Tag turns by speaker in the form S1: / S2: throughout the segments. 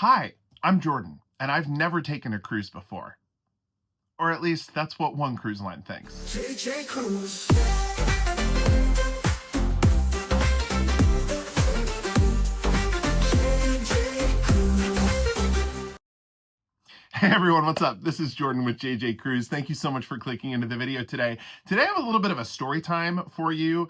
S1: Hi, I'm Jordan, and I've never taken a cruise before. Or at least that's what one cruise line thinks.
S2: JJ Cruise.
S1: Hey everyone, what's up? This is Jordan with JJ Cruise. Thank you so much for clicking into the video today. Today I have a little bit of a story time for you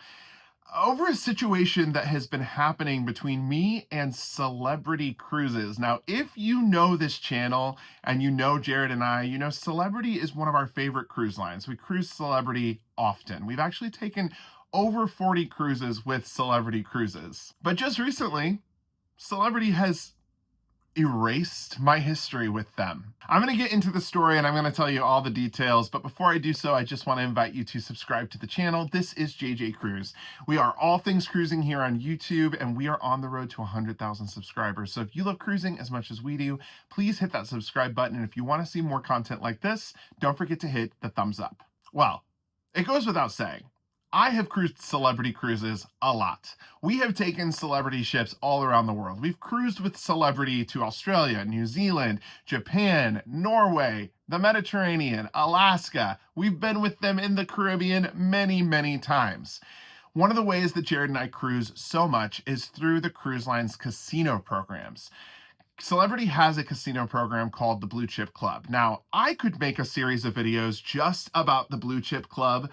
S1: over a situation that has been happening between me and Celebrity Cruises. Now, if you know this channel and you know Jared and I, you know Celebrity is one of our favorite cruise lines. We cruise Celebrity often. We've actually taken over 40 cruises with Celebrity Cruises. But just recently, Celebrity has erased my history with them. I'm going to get into the story and I'm going to tell you all the details, but before I do so, I just want to invite you to subscribe to the channel. This is JJ Cruise. We are all things cruising here on YouTube, and we are on the road to 100,000 subscribers. So if you love cruising as much as we do, please hit that subscribe button. And if you want to see more content like this, don't forget to hit the thumbs up. Well, it goes without saying, I have cruised Celebrity Cruises a lot. We have taken Celebrity ships all around the world. We've cruised with Celebrity to Australia, New Zealand, Japan, Norway, the Mediterranean, Alaska. We've been with them in the Caribbean many, many times. One of the ways that Jared and I cruise so much is through the cruise line's casino programs. Celebrity has a casino program called the Blue Chip Club. Now, I could make a series of videos just about the Blue Chip Club,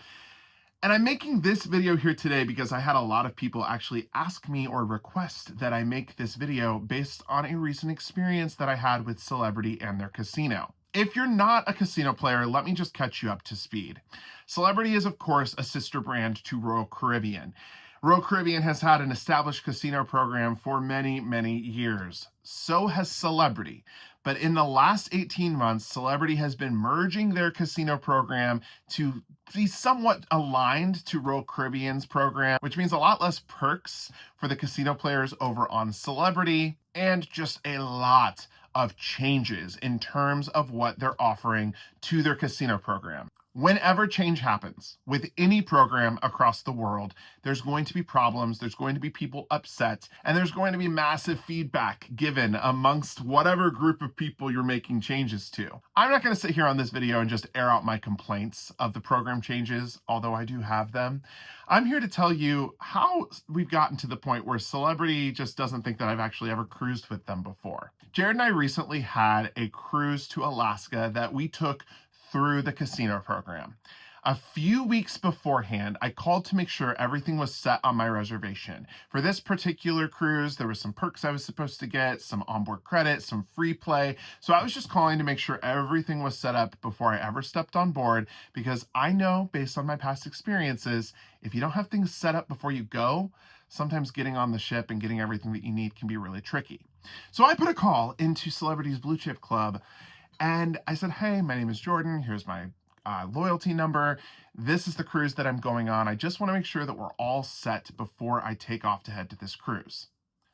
S1: and I'm making this video here today because I had a lot of people actually ask me or request that I make this video based on a recent experience that I had with Celebrity and their casino. If you're not a casino player, let me just catch you up to speed. Celebrity is, of course, a sister brand to Royal Caribbean. Royal Caribbean has had an established casino program for many, many years. So has Celebrity. But in the last 18 months, Celebrity has been merging their casino program to be somewhat aligned to Royal Caribbean's program, which means a lot less perks for the casino players over on Celebrity, and just a lot of changes in terms of what they're offering to their casino program. Whenever change happens with any program across the world, there's going to be problems, there's going to be people upset, and there's going to be massive feedback given amongst whatever group of people you're making changes to. I'm not going to sit here on this video and just air out my complaints of the program changes, although I do have them. I'm here to tell you how we've gotten to the point where Celebrity just doesn't think that I've actually ever cruised with them before. Jared and I recently had a cruise to Alaska that we took through the casino program. A few weeks beforehand, I called to make sure everything was set on my reservation. For this particular cruise, there was some perks I was supposed to get, some onboard credit, some free play. So I was just calling to make sure everything was set up before I ever stepped on board, because I know, based on my past experiences, if you don't have things set up before you go, sometimes getting on the ship and getting everything that you need can be really tricky. So I put a call into Celebrity's Blue Chip Club, and I said, hey, my name is Jordan. Here's my loyalty number. This is the cruise that I'm going on. I just want to make sure that we're all set before I take off to head to this cruise.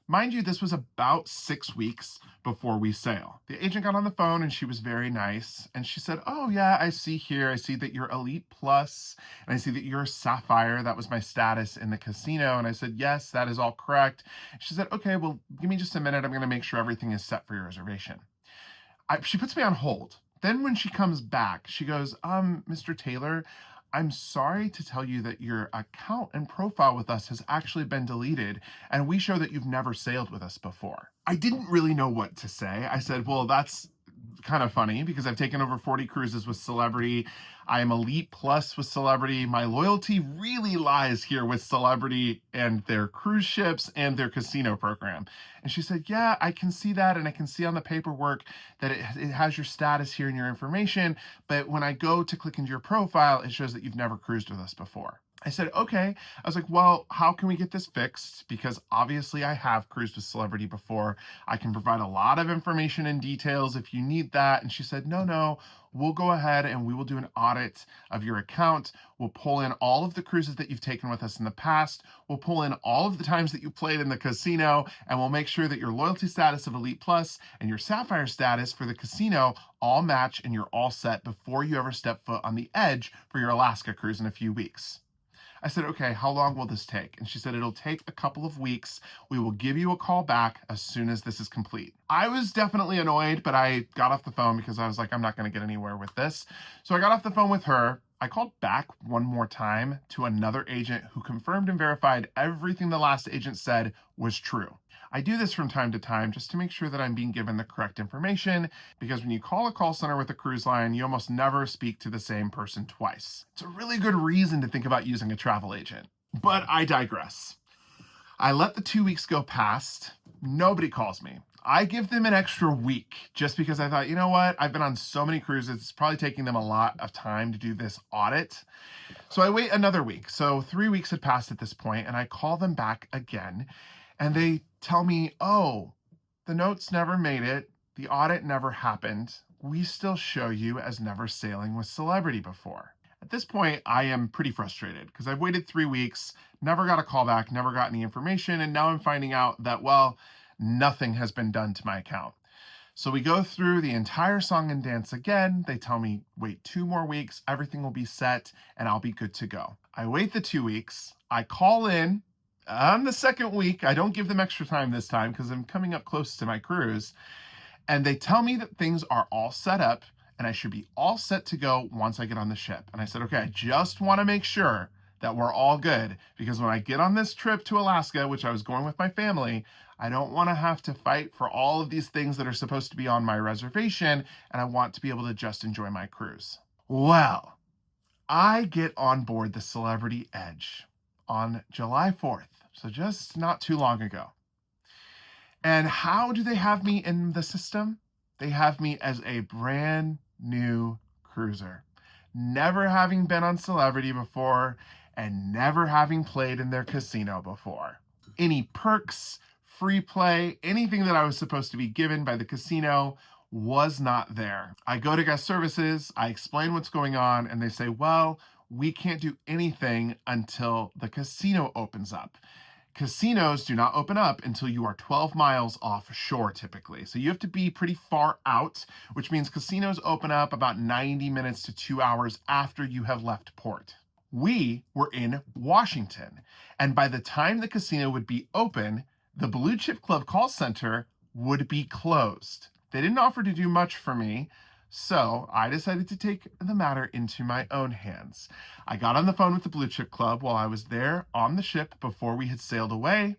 S1: Mind you, this was about 6 weeks before we sail. The agent got on the phone and she was very nice. And she said, oh yeah, I see that you're Elite Plus, and I see that you're a Sapphire. That was my status in the casino. And I said, yes, that is all correct. She said, okay, well, give me just a minute. I'm going to make sure everything is set for your reservation. She puts me on hold. Then when she comes back, she goes, Mr. Taylor, I'm sorry to tell you that your account and profile with us has actually been deleted, and we show that you've never sailed with us before. I didn't really know what to say. I said, well, that's kind of funny because I've taken over 40 cruises with Celebrity. I am Elite Plus with Celebrity. My loyalty really lies here with Celebrity and their cruise ships and their casino program. And she said, yeah, I can see that, and I can see on the paperwork that it has your status here and your information, but when I go to click into your profile, it shows that you've never cruised with us before. I said, okay. I was like, well, how can we get this fixed? Because obviously I have cruised with Celebrity before. I can provide a lot of information and details if you need that. And she said, no, we'll go ahead and we will do an audit of your account. We'll pull in all of the cruises that you've taken with us in the past. We'll pull in all of the times that you played in the casino, and we'll make sure that your loyalty status of Elite Plus and your Sapphire status for the casino all match, and you're all set before you ever step foot on the edge for your Alaska cruise in a few weeks. I said, okay, how long will this take? And she said, it'll take a couple of weeks. We will give you a call back as soon as this is complete. I was definitely annoyed, but I got off the phone because I was like, I'm not going to get anywhere with this. So I got off the phone with her. I called back one more time to another agent who confirmed and verified everything the last agent said was true. I do this from time to time just to make sure that I'm being given the correct information, because when you call a call center with a cruise line, you almost never speak to the same person twice. It's a really good reason to think about using a travel agent. But I digress. I let the 2 weeks go past. Nobody calls me. I give them an extra week just because I thought, you know what? I've been on so many cruises. It's probably taking them a lot of time to do this audit. So I wait another week. So 3 weeks had passed at this point, and I call them back again. And they tell me, oh, the notes never made it. The audit never happened. We still show you as never sailing with Celebrity before. At this point, I am pretty frustrated because I've waited 3 weeks, never got a call back, never got any information. And now I'm finding out that, well, nothing has been done to my account. So we go through the entire song and dance again. They tell me, wait 2 more weeks, everything will be set, and I'll be good to go. I wait the 2 weeks. I call in on the second week. I don't give them extra time this time because I'm coming up close to my cruise. And they tell me that things are all set up and I should be all set to go once I get on the ship. And I said, okay, I just want to make sure that we're all good, because when I get on this trip to Alaska, which I was going with my family, I don't want to have to fight for all of these things that are supposed to be on my reservation, and I want to be able to just enjoy my cruise. Well, I get on board the Celebrity Edge on July 4th, so just not too long ago. And how do they have me in the system? They have me as a brand new cruiser, never having been on Celebrity before and never having played in their casino before. Any perks, free play, anything that I was supposed to be given by the casino was not there. I go to guest services, I explain what's going on, and they say, well, we can't do anything until the casino opens up. Casinos do not open up until you are 12 miles offshore typically. So you have to be pretty far out, which means casinos open up about 90 minutes to 2 hours after you have left port. We were in Washington, and by the time the casino would be open, the Blue Chip Club call center would be closed. They didn't offer to do much for me, so I decided to take the matter into my own hands. I got on the phone with the Blue Chip Club while I was there on the ship before we had sailed away.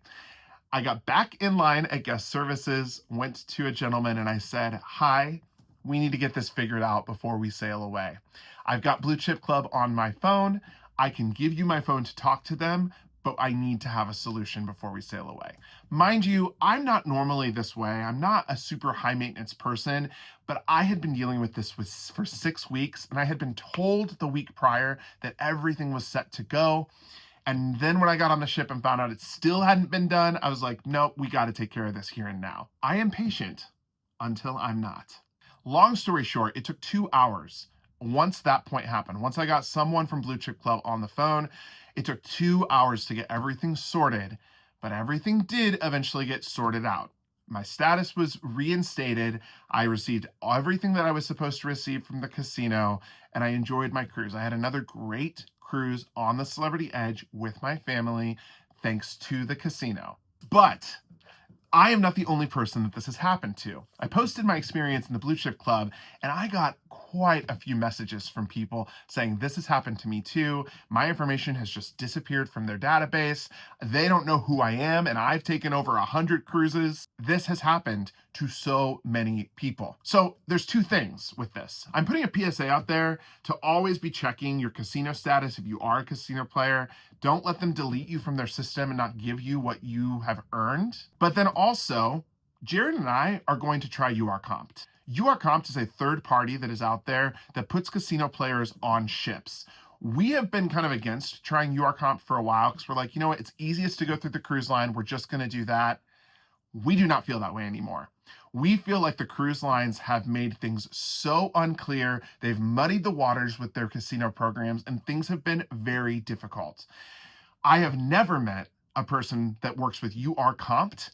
S1: I got back in line at guest services, went to a gentleman, and I said, hi, we need to get this figured out before we sail away. I've got Blue Chip Club on my phone. I can give you my phone to talk to them, but I need to have a solution before we sail away. Mind you, I'm not normally this way. I'm not a super high maintenance person, but I had been dealing with this for 6 weeks, and I had been told the week prior that everything was set to go. And then when I got on the ship and found out it still hadn't been done, I was like, nope, we got to take care of this here and now. I am patient until I'm not. Long story short, it took 2 hours. Once that point happened, once I got someone from Blue Chip Club on the phone, it took 2 hours to get everything sorted, but everything did eventually get sorted out. My status was reinstated. I received everything that I was supposed to receive from the casino, and I enjoyed my cruise. I had another great cruise on the Celebrity Edge with my family, thanks to the casino. But I am not the only person that this has happened to. I posted my experience in the Blue Chip Club, and I got quite a few messages from people saying this has happened to me too. My information has just disappeared from their database. They don't know who I am, and I've taken over 100 cruises. This has happened to so many people. So there's 2 things with this. I'm putting a PSA out there to always be checking your casino status if you are a casino player. Don't let them delete you from their system and not give you what you have earned. But then also, Jared and I are going to try URCompt. URCompt is a third party that is out there that puts casino players on ships. We have been kind of against trying URCompt for a while because we're like, you know what, it's easiest to go through the cruise line. We're just going to do that. We do not feel that way anymore. We feel like the cruise lines have made things so unclear. They've muddied the waters with their casino programs, and things have been very difficult. I have never met a person that works with URCompt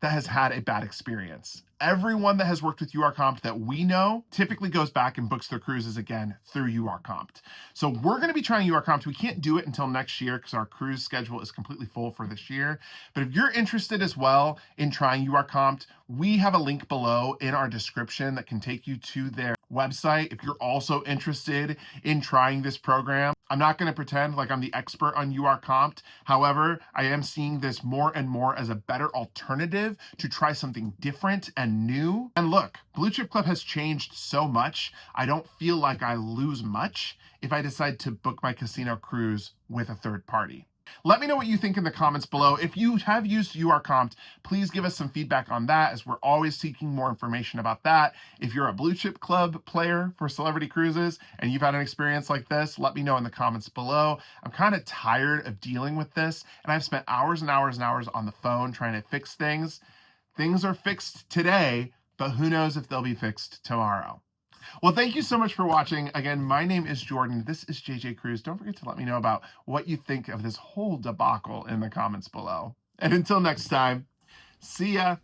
S1: that has had a bad experience. Everyone that has worked with URCompt that we know typically goes back and books their cruises again through URCompt. So we're going to be trying URCompt. We can't do it until next year because our cruise schedule is completely full for this year. But if you're interested as well in trying URCompt, we have a link below in our description that can take you to their website if you're also interested in trying this program. I'm not going to pretend like I'm the expert on URCompt. However, I am seeing this more and more as a better alternative to try something different and new. And look, Blue Chip Club has changed so much. I don't feel like I lose much if I decide to book my casino cruise with a third party. Let me know what you think in the comments below. If you have used URCompt, please give us some feedback on that, as we're always seeking more information about that. If you're a Blue Chip Club player for Celebrity Cruises and you've had an experience like this, let me know in the comments below. I'm kind of tired of dealing with this, and I've spent hours and hours and hours on the phone trying to fix things. Things are fixed today, but who knows if they'll be fixed tomorrow. Well, thank you so much for watching. Again, my name is Jordan. This is JJ Cruise. Don't forget to let me know about what you think of this whole debacle in the comments below. And until next time, see ya.